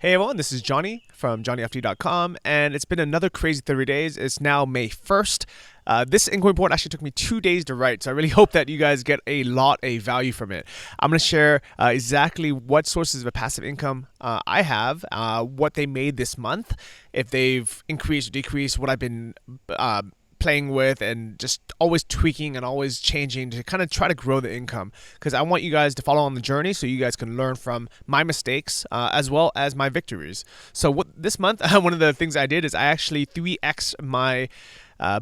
Hey everyone, this is Johnny from johnnyfd.com, and it's been another crazy 30 days. It's now May 1st. This income report actually took me 2 days to write, so I really hope that you guys get a lot of value from it. I'm going to share exactly what sources of passive income I have, what they made this month, if they've increased or decreased, what I've been playing with, and just always tweaking and always changing to kind of try to grow the income, because I want you guys to follow on the journey so you guys can learn from my mistakes as well as my victories. So this month, one of the things I did is I actually 3x my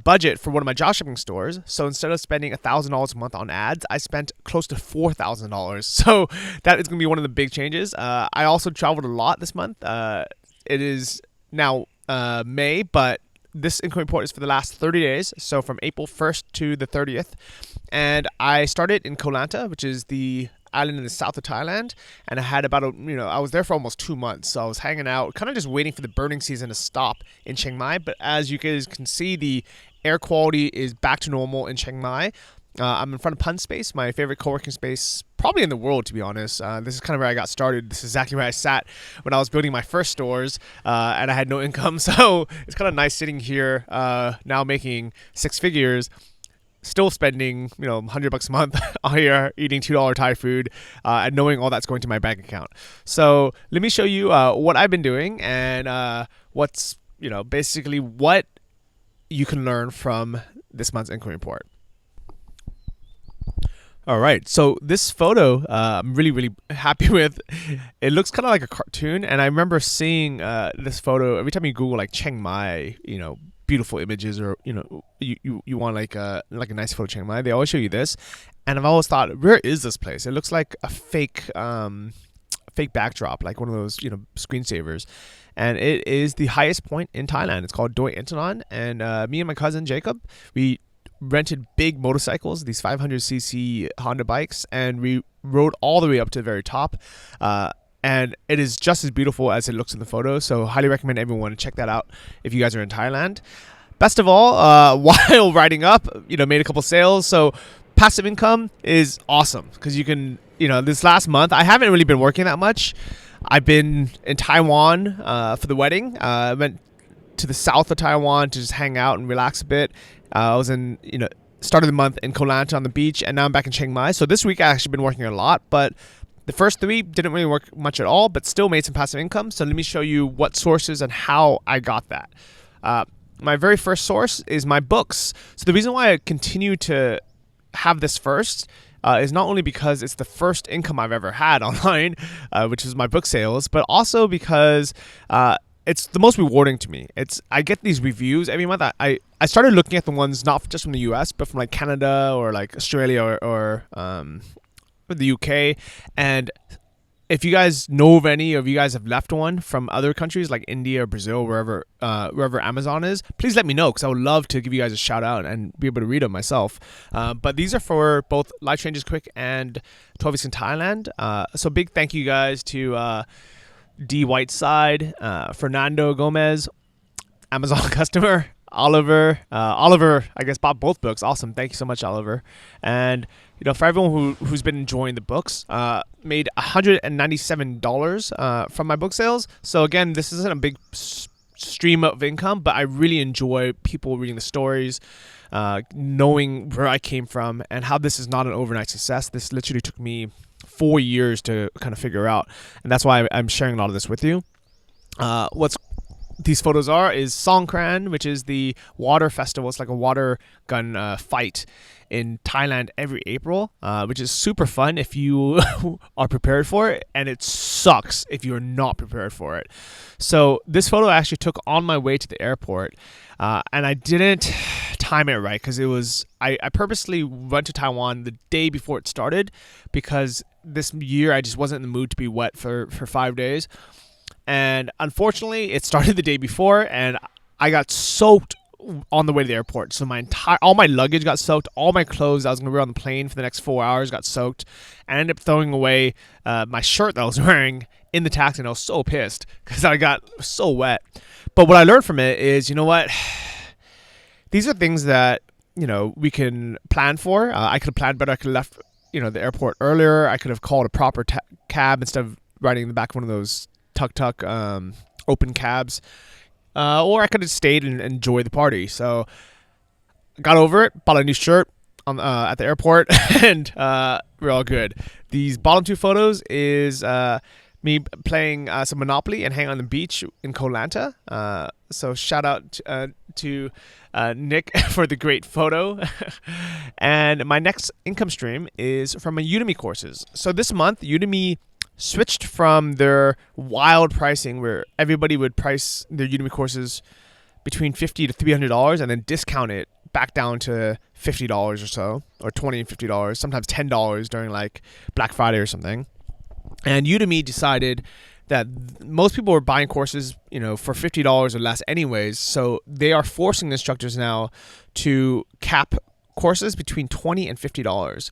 budget for one of my dropshipping stores. So instead of spending $1,000 a month on ads, I spent close to $4,000. So that is going to be one of the big changes. I also traveled a lot this month. It is now May, but this income report is for the last 30 days, so from April 1st to the 30th. And I started in Koh Lanta, which is the island in the south of Thailand, and I had I was there for almost 2 months. So I was hanging out, kind of just waiting for the burning season to stop in Chiang Mai. But as you guys can see, the air quality is back to normal in Chiang Mai. I'm in front of Pun Space, my favorite co-working space probably in the world, to be honest. This is kind of where I got started. This is exactly where I sat when I was building my first stores, and I had no income. So it's kind of nice sitting here now making six figures, still spending $100 a month here eating $2 Thai food, and knowing all that's going to my bank account. So let me show you what I've been doing and what's basically what you can learn from this month's income report. All right, so this photo I'm really, really happy with. It looks kind of like a cartoon, and I remember seeing this photo every time you Google like Chiang Mai, beautiful images, or you want like a nice photo of Chiang Mai. They always show you this, and I've always thought, where is this place? It looks like a fake backdrop, like one of those screensavers. And it is the highest point in Thailand. It's called Doi Intanon, and me and my cousin Jacob, we rented big motorcycles, these 500cc Honda bikes, and we rode all the way up to the very top. And it is just as beautiful as it looks in the photo. So highly recommend everyone to check that out if you guys are in Thailand. Best of all, while riding up, made a couple sales. So passive income is awesome because you can, this last month, I haven't really been working that much. I've been in Taiwan for the wedding. I went to the south of Taiwan to just hang out and relax a bit. I was in, started the month in Koh Lanta on the beach, and now I'm back in Chiang Mai. So this week I actually been working a lot, but the first 3 didn't really work much at all, but still made some passive income. So let me show you what sources and how I got that. My very first source is my books. So the reason why I continue to have this first is not only because it's the first income I've ever had online, which is my book sales, but also because it's the most rewarding to me. I get these reviews every month. I started looking at the ones not just from the US, but from like Canada or like Australia or the UK. And if you guys know of any, or if you guys have left one from other countries like India or Brazil, wherever Amazon is, please let me know, because I would love to give you guys a shout out and be able to read them myself. But these are for both Life Changes Quick and 12 Weeks in Thailand. So big thank you guys to D. Whiteside, Fernando Gomez, Amazon customer, Oliver, I guess bought both books. Awesome. Thank you so much, Oliver. And for everyone who's been enjoying the books, made $197 from my book sales. So again, this isn't a big stream of income, but I really enjoy people reading the stories, knowing where I came from and how this is not an overnight success. This literally took me 4 years to kind of figure out, and that's why I'm sharing a lot of this with you. What's these photos is Songkran, which is the water festival. It's like a water gun fight in Thailand every April, which is super fun if you are prepared for it, and it sucks if you're not prepared for it. So this photo I actually took on my way to the airport, and I didn't time it right, because I purposely went to Taiwan the day before it started, because this year I just wasn't in the mood to be wet for 5 days. And unfortunately, it started the day before, and I got soaked on the way to the airport. So all my luggage got soaked. All my clothes I was going to wear on the plane for the next 4 hours got soaked. I ended up throwing away my shirt that I was wearing in the taxi, and I was so pissed because I got so wet. But what I learned from it is, what? These are things that, we can plan for. I could have planned better. I could have left, the airport earlier. I could have called a proper cab instead of riding in the back of one of those tuk-tuk open cabs, or I could have stayed and enjoyed the party. So got over it, bought a new shirt on at the airport, and we're all good. These bottom two photos is me playing some Monopoly and hanging on the beach in Koh Lanta. So shout out to Nick for the great photo. And my next income stream is from my Udemy courses. So this month, Udemy switched from their wild pricing where everybody would price their Udemy courses between $50 to $300 and then discount it back down to $50 or so, or $20 and $50, sometimes $10 during like Black Friday or something. And Udemy decided that most people were buying courses, for $50 or less anyways. So they are forcing instructors now to cap courses between $20 and $50.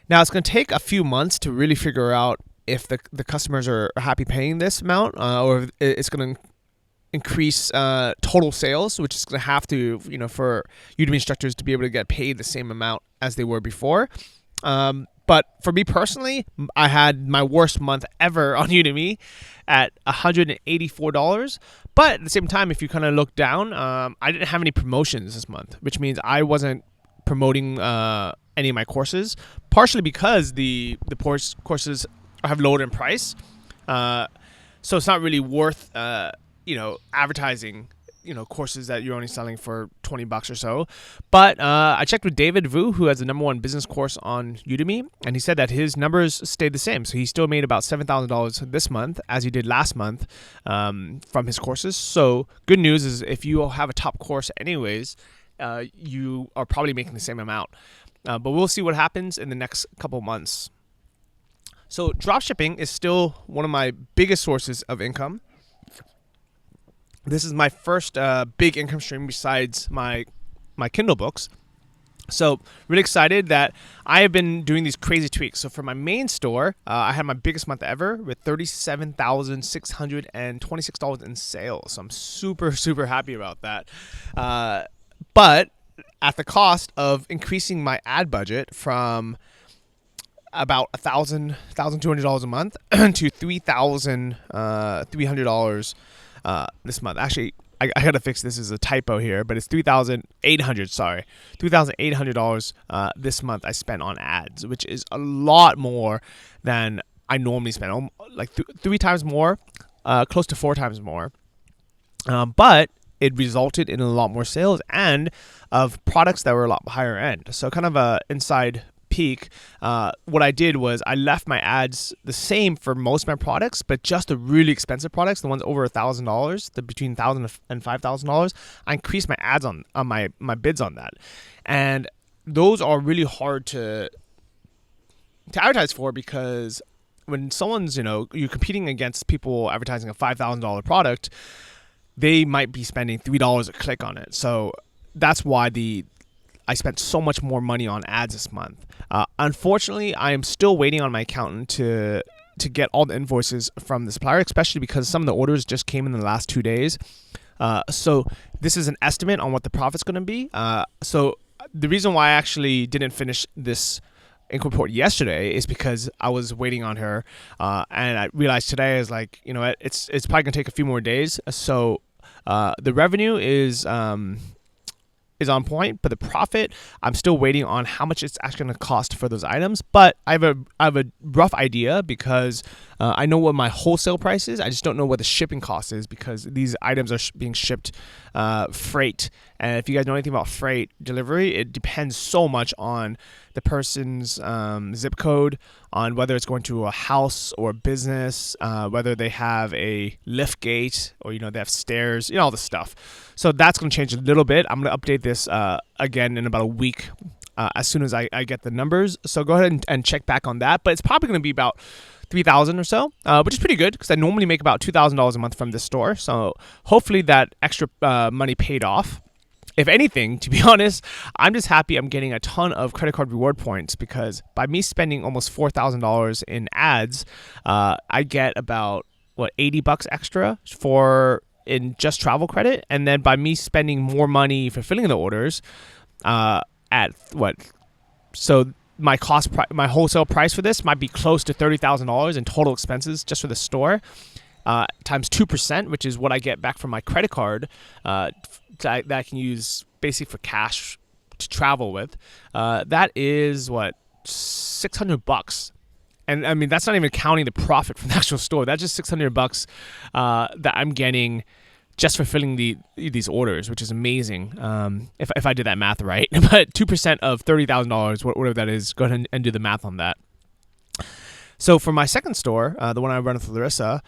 Now it's going to take a few months to really figure out if the customers are happy paying this amount, or if it's going to increase total sales, which is going to have to, for Udemy instructors to be able to get paid the same amount as they were before. But for me personally, I had my worst month ever on Udemy at $184. But at the same time, if you kind of look down, I didn't have any promotions this month, which means I wasn't promoting any of my courses, partially because the courses have lowered in price. So it's not really worth, advertising, courses that you're only selling for $20 or so. But I checked with David Vu, who has the #1 business course on Udemy, and he said that his numbers stayed the same. So he still made about $7,000 this month, as he did last month, from his courses. So good news is if you have a top course anyways, you are probably making the same amount. But we'll see what happens in the next couple months. So dropshipping is still one of my biggest sources of income. This is my first big income stream besides my Kindle books. So really excited that I have been doing these crazy tweaks. So for my main store, I had my biggest month ever with $37,626 in sales. So I'm super, super happy about that. But at the cost of increasing my ad budget from about $1,200 a month to $3,300 this month. Actually, I gotta fix this as a typo here, but it's $3,800 this month I spent on ads, which is a lot more than I normally spend, like 3 times more, close to 4 times more. But it resulted in a lot more sales and of products that were a lot higher end. So kind of a inside peak. What I did was I left my ads the same for most of my products, but just the really expensive products, the ones over $1,000, the between $1,000 and $5,000, I increased my ads on my bids on that. And those are really hard to advertise for, because when someone's, you're competing against people advertising a $5,000 product, they might be spending $3 a click on it. So that's why I spent so much more money on ads this month. Unfortunately, I am still waiting on my accountant to get all the invoices from the supplier, especially because some of the orders just came in the last 2 days. So this is an estimate on what the profit's going to be. So the reason why I actually didn't finish this income report yesterday is because I was waiting on her, and I realized today is like, it's probably going to take a few more days. So the revenue is on point, but the profit, I'm still waiting on how much it's actually going to cost for those items. But I have a rough idea, because I know what my wholesale price is. I just don't know what the shipping cost is, because these items are being shipped freight. And if you guys know anything about freight delivery, it depends so much on the person's zip code, on whether it's going to a house or a business, whether they have a lift gate or, they have stairs, all this stuff. So that's going to change a little bit. I'm going to update this again in about a week as soon as I get the numbers. So go ahead and check back on that. But it's probably going to be about $3,000 or so, which is pretty good, because I normally make about $2,000 a month from this store. So hopefully that extra money paid off. If anything, to be honest, I'm just happy I'm getting a ton of credit card reward points, because by me spending almost $4,000 in ads, I get about $80 extra in just travel credit. And then by me spending more money fulfilling the orders, so my my wholesale price for this might be close to $30,000 in total expenses just for the store. times 2%, which is what I get back from my credit card that I can use basically for cash to travel with. That is what, $600. And I mean, that's not even counting the profit from the actual store. That's just $600 that I'm getting just for filling these orders, which is amazing. If I did that math right, but 2% of $30,000, whatever that is, go ahead and do the math on that. So for my second store, the one I run with Larissa,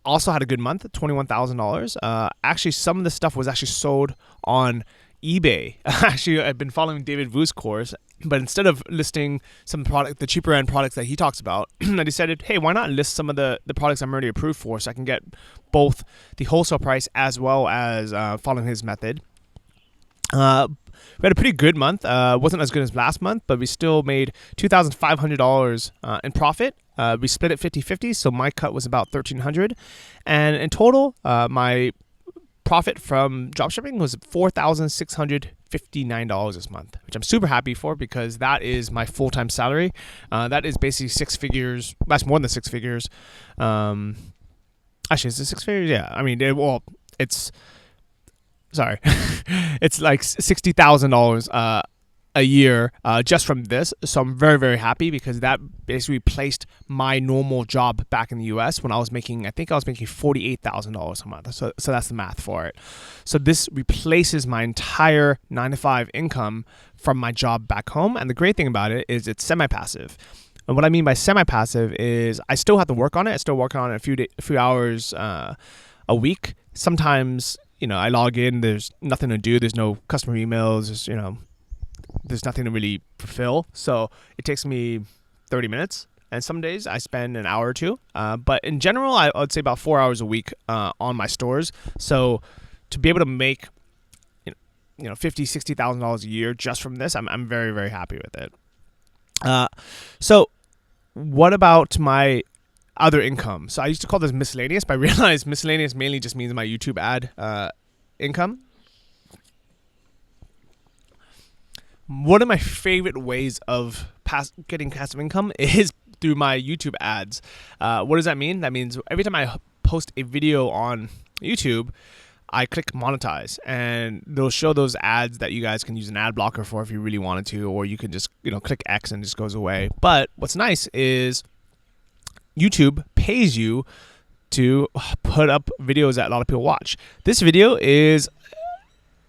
also had a good month, $21,000. Actually, some of the stuff was actually sold on eBay. Actually, I've been following David Vu's course, but instead of listing some the cheaper end products that he talks about, I decided, hey, why not list some of the products I'm already approved for, so I can get both the wholesale price as well as following his method. We had a pretty good month. Wasn't as good as last month, but we still made $2,500 in profit. We split it 50-50, so my cut was about $1,300. And in total, my profit from dropshipping was $4,659 this month, which I'm super happy for because that is my full-time salary. That is basically 6 figures. That's more than 6 figures. Actually, is it 6 figures? Yeah. I mean, it's... Sorry, it's like $60,000 a year just from this. So I'm very, very happy because that basically replaced my normal job back in the US when I think I was making $48,000 a month. So that's the math for it. So this replaces my entire 9-to-5 income from my job back home. And the great thing about it is it's semi-passive. And what I mean by semi-passive is I still have to work on it. I still work on it a few hours a week. Sometimes, I log in, there's nothing to do. There's no customer emails. There's nothing to really fulfill. So it takes me 30 minutes. And some days I spend an hour or two. But in general, I would say about 4 hours a week on my stores. So to be able to make, $50,000, $60,000 a year just from this, I'm very, very happy with it. So what about my other income? So I used to call this miscellaneous, but I realized miscellaneous mainly just means my YouTube ad income. One of my favorite ways of getting passive income is through my YouTube ads. What does that mean? That means every time I post a video on YouTube, I click monetize, and they'll show those ads that you guys can use an ad blocker for if you really wanted to, or you can just click X and it just goes away. But what's nice is YouTube pays you to put up videos that a lot of people watch. This video is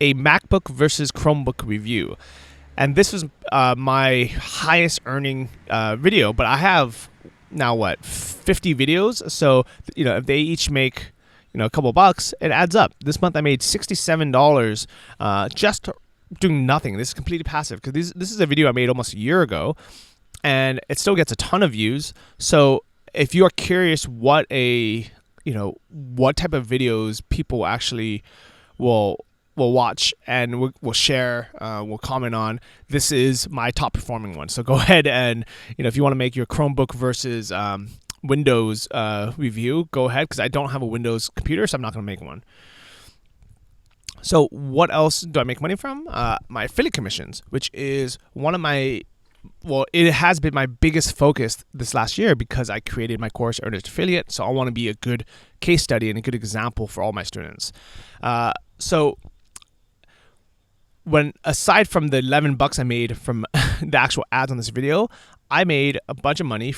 a MacBook versus Chromebook review. And this was my highest earning video, but I have now 50 videos. So, if they each make, a couple bucks, it adds up. This month I made $67 just doing nothing. This is completely passive because this is a video I made almost a year ago, and it still gets a ton of views. So if you are curious what type of videos people actually will watch and will share, will comment on, this is my top performing one. So go ahead and, if you want to make your Chromebook versus Windows review, go ahead, because I don't have a Windows computer, so I'm not going to make one. So what else do I make money from? My affiliate commissions, which is one of my... Well, it has been my biggest focus this last year because I created my course Earnest Affiliate. So I want to be a good case study and a good example for all my students. So aside from the $11 I made from the actual ads on this video, I made a bunch of money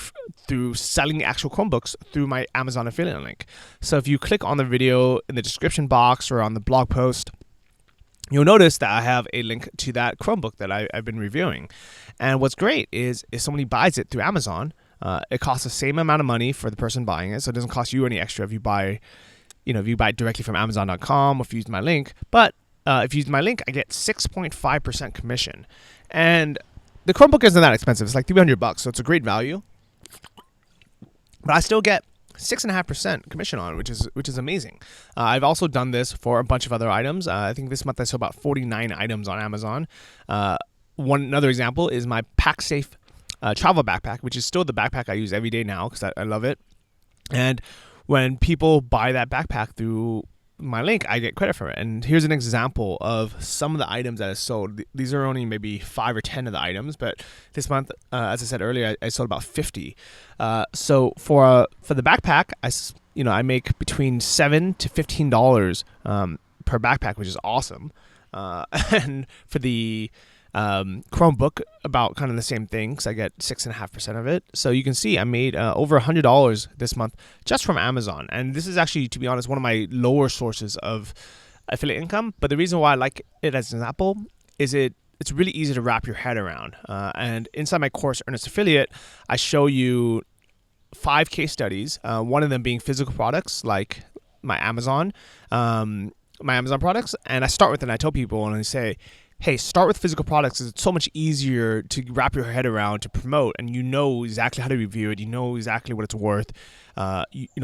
through selling the actual Chromebooks through my Amazon affiliate link. So if you click on the video in the description box or on the blog post, you'll notice that I have a link to that Chromebook that I've been reviewing. And what's great is if somebody buys it through Amazon, it costs the same amount of money for the person buying it. So it doesn't cost you any extra if you buy it directly from Amazon.com or if you use my link. But if you use my link, I get 6.5% commission. And the Chromebook isn't that expensive. It's like $300, so it's a great value. But I still get 6.5% commission on it, which is amazing. I've also done this for a bunch of other items. I think this month I sold about 49 items on Amazon. Another example is my PackSafe travel backpack, which is still the backpack I use every day now because I love it. And when people buy that backpack through my link, I get credit for it. And here's an example of some of the items that I sold. These are only maybe 5 or 10 of the items, but this month, as I said earlier, I sold about 50. So for the backpack, I make between $7 to $15 per backpack, which is awesome. And for the Chromebook, about kind of the same thing, because I get 6.5% of it. So you can see I made over $100 this month just from Amazon. And this is actually, to be honest, one of my lower sources of affiliate income. But the reason why I like it as an example is it's really easy to wrap your head around. And inside my course, Earnest Affiliate, I show you 5 case studies, one of them being physical products like my Amazon products. And I start with it and I tell people and I say, hey, start with physical products because it's so much easier to wrap your head around, to promote, and you know exactly how to review it. You know exactly what it's worth.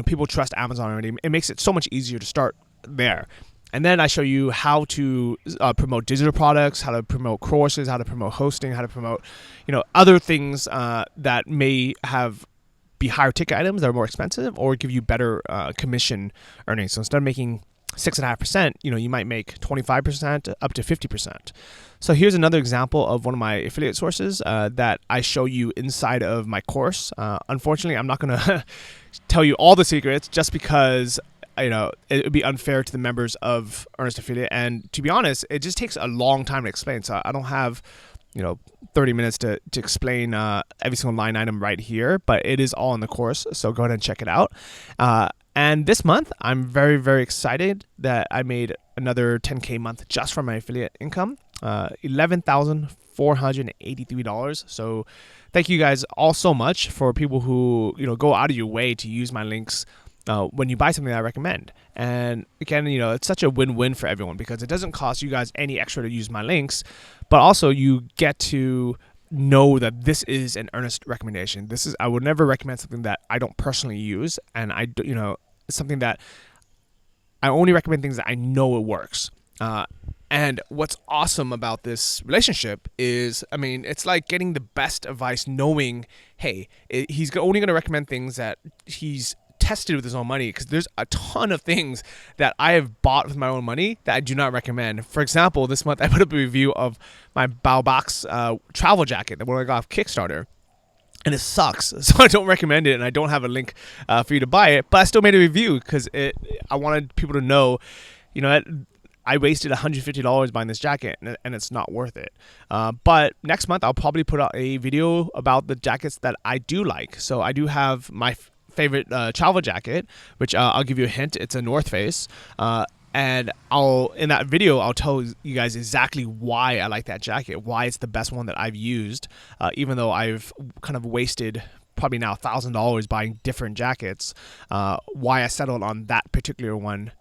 People trust Amazon already. It makes it so much easier to start there. And then I show you how to promote digital products, how to promote courses, how to promote hosting, how to promote, other things that may be higher ticket items that are more expensive or give you better commission earnings. So instead of making 6.5%, you might make 25% up to 50%. So here's another example of one of my affiliate sources that I show you inside of my course. Unfortunately, I'm not going to tell you all the secrets just because it would be unfair to the members of Earnest Affiliate. And to be honest, it just takes a long time to explain. So I don't have 30 minutes to explain every single line item right here, but it is all in the course. So go ahead and check it out. And this month, I'm very, very excited that I made another 10K month just from my affiliate income, $11,483. So thank you guys all so much for people who, go out of your way to use my links when you buy something that I recommend. And again, it's such a win-win for everyone because it doesn't cost you guys any extra to use my links, but also you get to know that this is an earnest recommendation. I would never recommend something that I don't personally use, and it's something that I only recommend things that I know it works. And what's awesome about this relationship is, it's like getting the best advice, knowing, hey, he's only going to recommend things that he's tested with his own money, because there's a ton of things that I have bought with my own money that I do not recommend. For example, this month I put up a review of my Baobox travel jacket that I got off Kickstarter, and it sucks, so I don't recommend it, and I don't have a link for you to buy it, but I still made a review because I wanted people to know, I wasted $150 buying this jacket, and it's not worth it. But next month I'll probably put out a video about the jackets that I do like. So I do have my favorite travel jacket, which I'll give you a hint. It's a North Face. And in that video, I'll tell you guys exactly why I like that jacket, why it's the best one that I've used, even though I've kind of wasted probably now $1,000 buying different jackets, why I settled on that particular one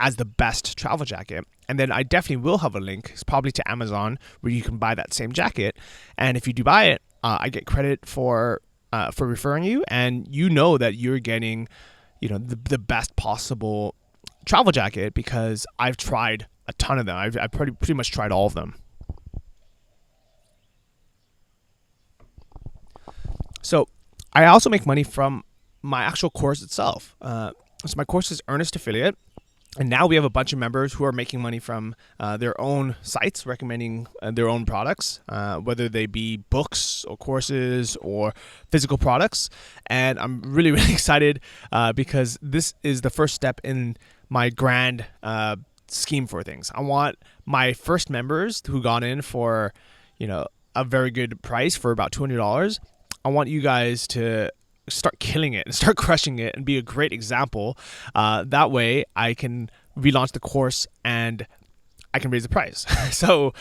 as the best travel jacket. And then I definitely will have a link, probably to Amazon, where you can buy that same jacket. And if you do buy it, I get credit for referring you, and that you're getting, the best possible travel jacket because I've tried a ton of them. I've pretty much tried all of them. So I also make money from my actual course itself. So my course is Earnest Affiliate. And now we have a bunch of members who are making money from their own sites, recommending their own products, whether they be books or courses or physical products. And I'm really, really excited because this is the first step in my grand scheme for things. I want my first members who got in for, a very good price for about $200. I want you guys to start killing it and start crushing it and be a great example. That way I can relaunch the course and I can raise the price. So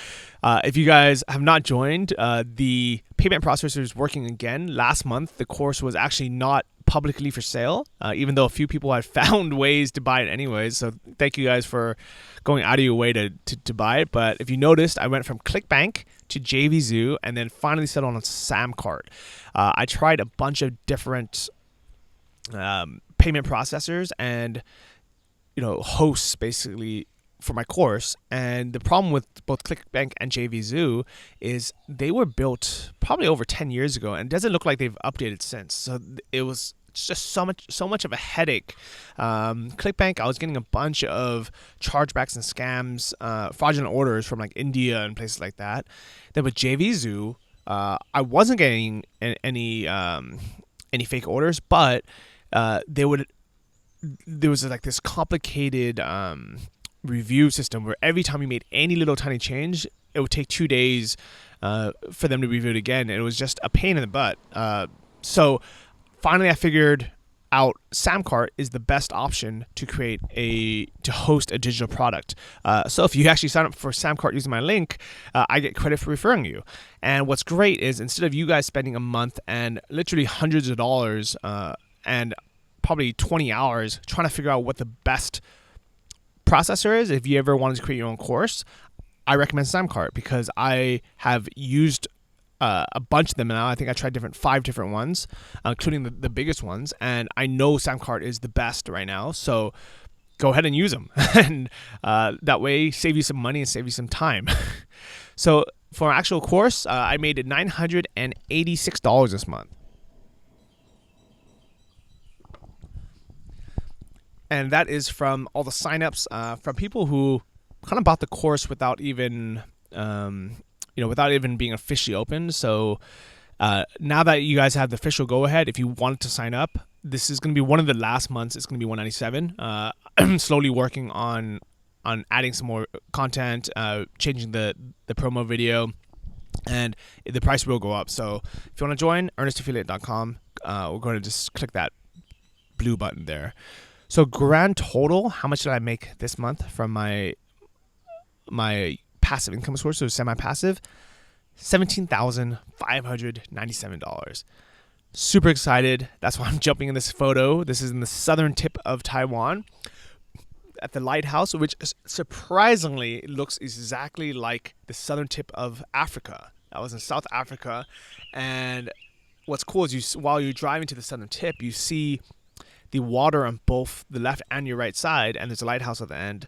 if you guys have not joined, the payment processor is working again. Last month, the course was actually not publicly for sale, even though a few people had found ways to buy it anyways. So thank you guys for going out of your way to buy it. But if you noticed, I went from ClickBank to JVZoo and then finally settled on Samcart. I tried a bunch of different payment processors and hosts basically for my course, and the problem with both ClickBank and JVZoo is they were built probably over 10 years ago, and it doesn't look like they've updated since. So it was just so much of a headache. ClickBank, I was getting a bunch of chargebacks and scams, fraudulent orders from like India and places like that. Then with JVZoo, I wasn't getting any fake orders, but there was like this complicated review system where every time you made any little tiny change, it would take 2 days for them to review it again, and it was just a pain in the butt. So finally, I figured out Samcart is the best option to host a digital product. So if you actually sign up for Samcart using my link, I get credit for referring you. And what's great is instead of you guys spending a month and literally hundreds of dollars and probably 20 hours trying to figure out what the best processor is, if you ever wanted to create your own course, I recommend Samcart because I have used a bunch of them now. I think I tried 5 different ones, including the biggest ones, and I know Samcart is the best right now. So go ahead and use them, and that way save you some money and save you some time. So for an actual course, I made it $986 this month. And that is from all the signups from people who kind of bought the course without even being officially opened. So now that you guys have the official go ahead, if you wanted to sign up, this is going to be one of the last months. It's going to be $197. I'm slowly working on adding some more content, changing the promo video, and the price will go up. So if you want to join, earnestaffiliate.com, we're going to just click that blue button there. So grand total, how much did I make this month from my passive income source, so semi-passive? $17,597. Super excited. That's why I'm jumping in this photo. This is in the southern tip of Taiwan at the lighthouse, which surprisingly looks exactly like the southern tip of Africa. I was in South Africa, and what's cool is while you're driving to the southern tip, you see the water on both the left and your right side, and there's a lighthouse at the end.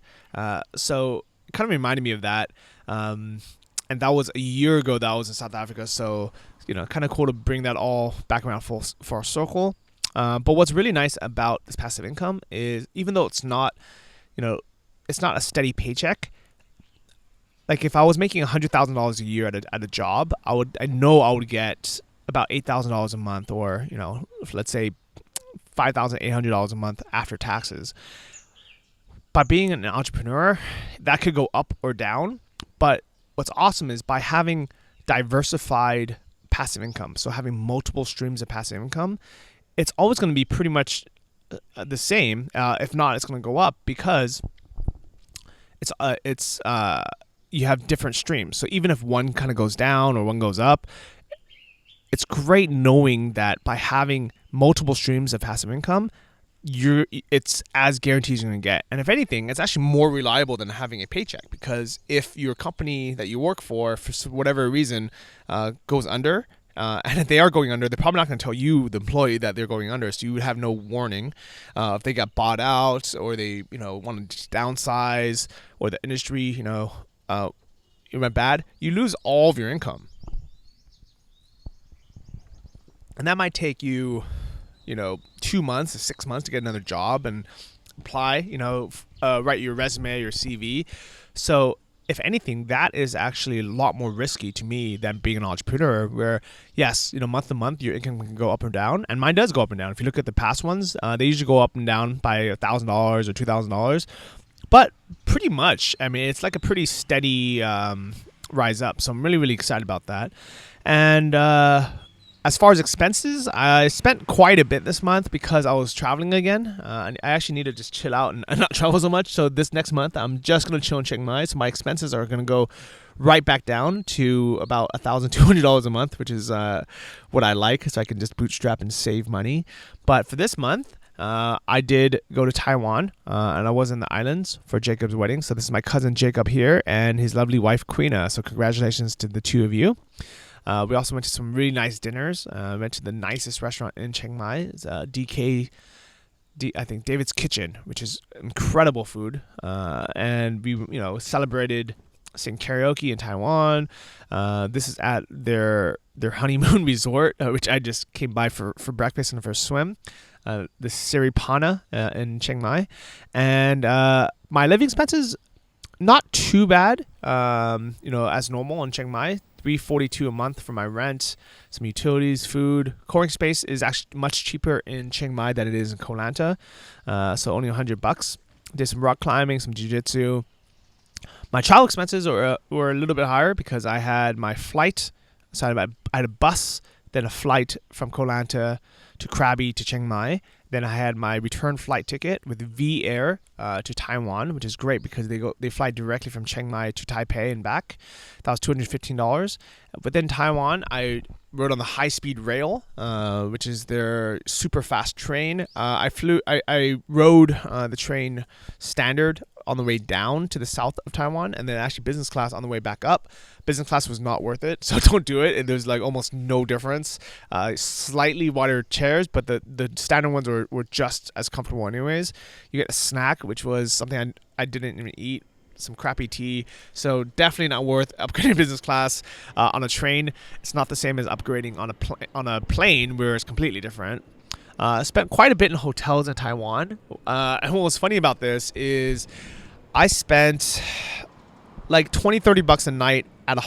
So it kind of reminded me of that. And that was a year ago that I was in South Africa. So, kind of cool to bring that all back around full circle. But what's really nice about this passive income is even though it's not a steady paycheck, like if I was making $100,000 a year at a job, I know I would get about $8,000 a month, or, let's say $5,800 a month after taxes. By being an entrepreneur, that could go up or down. But what's awesome is by having diversified passive income, so having multiple streams of passive income, it's always going to be pretty much the same. If not, it's going to go up because you have different streams. So even if one kind of goes down or one goes up, it's great knowing that by having multiple streams of passive income, it's as guaranteed as you're going to get. And if anything, it's actually more reliable than having a paycheck, because if your company that you work for whatever reason, goes under, and if they are going under, they're probably not going to tell you, the employee, that they're going under. So you would have no warning. If they got bought out, or they, want to downsize, or the industry, it went bad, you lose all of your income. And that might take you, 2 months to 6 months to get another job and apply, write your resume, your CV. So if anything, that is actually a lot more risky to me than being an entrepreneur, where yes, month to month, your income can go up and down, and mine does go up and down. If you look at the past ones, they usually go up and down by $1,000 or $2,000, but pretty much, it's like a pretty steady rise up. So I'm really, really excited about that. And as far as expenses, I spent quite a bit this month because I was traveling again. And I actually need to just chill out and not travel so much. So this next month, I'm just going to chill in Chiang Mai. So my expenses are going to go right back down to about $1,200 a month, which is what I like, so I can just bootstrap and save money. But for this month, I did go to Taiwan, and I was in the islands for Jacob's wedding. So this is my cousin Jacob here and his lovely wife, Queena. So congratulations to the two of you. We also went to some really nice dinners. Went to the nicest restaurant in Chiang Mai. It's I think David's Kitchen, which is incredible food. And we, celebrated sing karaoke in Taiwan. This is at their honeymoon resort, which I just came by for breakfast and for a swim. the Siripana in Chiang Mai, and my living expenses not too bad. As normal in Chiang Mai, $342 a month for my rent, some utilities, food. Co-working space is actually much cheaper in Chiang Mai than it is in Koh Lanta, so only $100. Did some rock climbing, some jiu-jitsu. My travel expenses were a little bit higher because I had my flight. So I had a bus, then a flight from Koh Lanta to Krabi to Chiang Mai. Then I had my return flight ticket with V Air to Taiwan, which is great because they fly directly from Chiang Mai to Taipei and back. That was $215. But then Taiwan, I rode on the high-speed rail, which is their super fast train. I rode the train standard on the way down to the south of Taiwan, and then actually business class on the way back up. Business class was not worth it, so don't do it. And there's like almost no difference. Slightly wider chairs, but the standard ones were just as comfortable anyways. You get a snack, which was something I didn't even eat. Some crappy tea, so definitely not worth upgrading business class on a train. It's not the same as upgrading on a plane, where it's completely different. Spent quite a bit in hotels in Taiwan, and what was funny about this is I spent like $20-$30 a night at a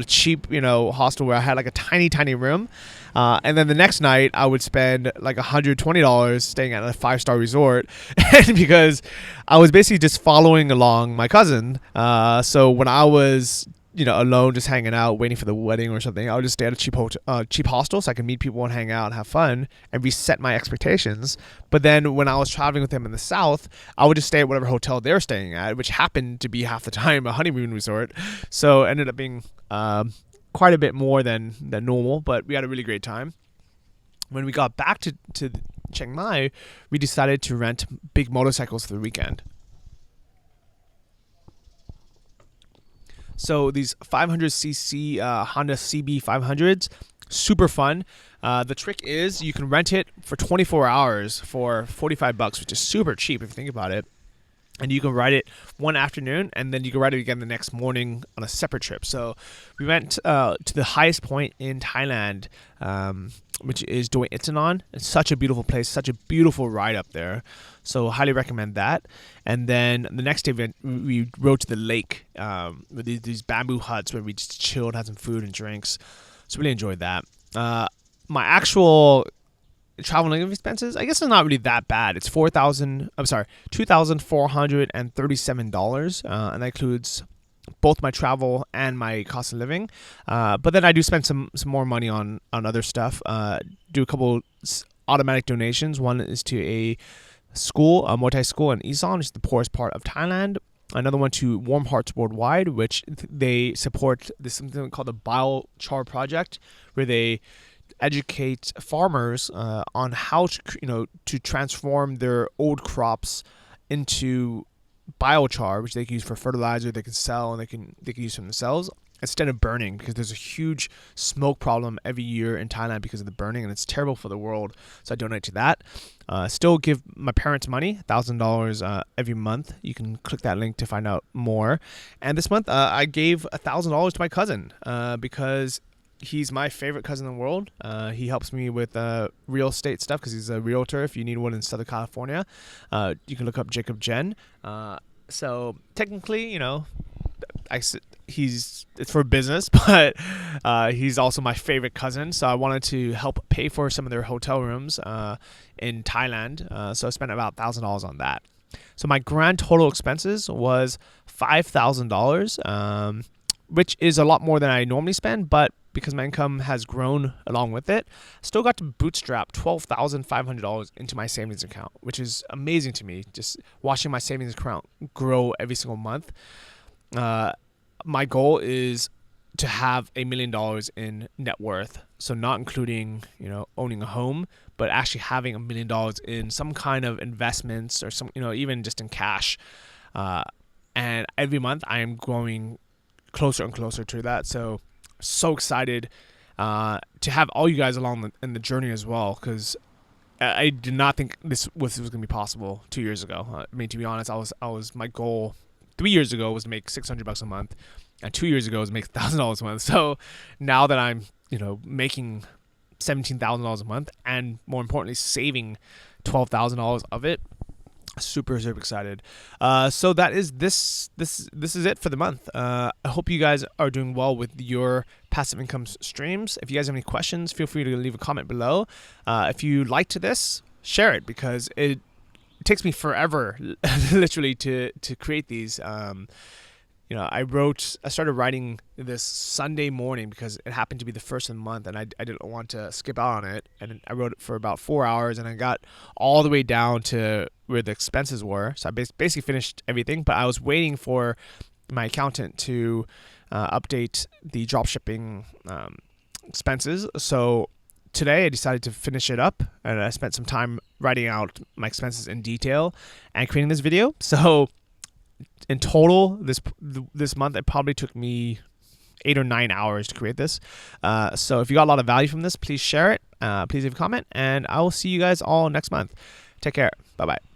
cheap hostel where I had like a tiny room, and then the next night I would spend like $120 staying at a 5-star resort, and because I was basically just following along my cousin, so when I was alone, just hanging out, waiting for the wedding or something, I would just stay at a cheap hostel so I could meet people and hang out and have fun and reset my expectations. But then when I was traveling with him in the south, I would just stay at whatever hotel they're staying at, which happened to be half the time a honeymoon resort. So it ended up being quite a bit more than normal, but we had a really great time. When we got back to Chiang Mai, we decided to rent big motorcycles for the weekend. So these 500cc Honda CB 500s, super fun. The trick is you can rent it for 24 hours for $45, which is super cheap if you think about it. And you can ride it one afternoon, and then you can ride it again the next morning on a separate trip. So we went to the highest point in Thailand, which is Doi Itanon. It's such a beautiful place, such a beautiful ride up there. So highly recommend that. And then the next day we rode to the lake with these bamboo huts where we just chilled, had some food and drinks. So really enjoyed that. My actual traveling expenses, I guess, it's not really that bad. It's $2,437, and that includes both my travel and my cost of living. But then I do spend some more money on other stuff. Do a couple automatic donations. One is to a school, a Muay Thai school in Isan, which is the poorest part of Thailand. Another one to Warm Hearts Worldwide, which they support this something called the Biochar Project, where they educate farmers on how to transform their old crops into biochar, which they can use for fertilizer, they can sell, and they can use for themselves instead of burning, because there's a huge smoke problem every year in Thailand because of the burning, and it's terrible for the world. So I donate to that. Still give my parents money, $1,000 every month. You can click that link to find out more. And this month I gave $1,000 to my cousin because he's my favorite cousin in the world. He helps me with real estate stuff because he's a realtor. If you need one in Southern California, you can look up Jacob Jen. So technically, it's for business, but he's also my favorite cousin. So I wanted to help pay for some of their hotel rooms in Thailand. So I spent about $1,000 on that. So my grand total expenses was $5,000, which is a lot more than I normally spend, but because my income has grown along with it, still got to bootstrap $12,500 into my savings account, which is amazing to me, just watching my savings account grow every single month. My goal is to have $1 million in net worth. So not including, owning a home, but actually having $1 million in some kind of investments or some, even just in cash. And every month I am growing closer and closer to that. So excited to have all you guys along in the journey as well, because I did not think this was going to be possible 2 years ago. I mean, to be honest, my goal 3 years ago was to make $600 a month, and 2 years ago was to make $1,000 a month. So now that I'm making $17,000 a month, and more importantly, saving $12,000 of it. Super excited. So that is this is it for the month. I hope you guys are doing well with your passive income streams. If you guys have any questions, feel free to leave a comment below. If you liked this, share it, because it takes me forever literally to create these. I started writing this Sunday morning because it happened to be the first of the month, and I didn't want to skip out on it. And I wrote it for about 4 hours, and I got all the way down to where the expenses were. So I basically finished everything, but I was waiting for my accountant to update the dropshipping expenses. So today I decided to finish it up, and I spent some time writing out my expenses in detail and creating this video. So in total, this month, it probably took me 8 or 9 hours to create this. So if you got a lot of value from this, please share it. Please leave a comment, and I will see you guys all next month. Take care. Bye-bye.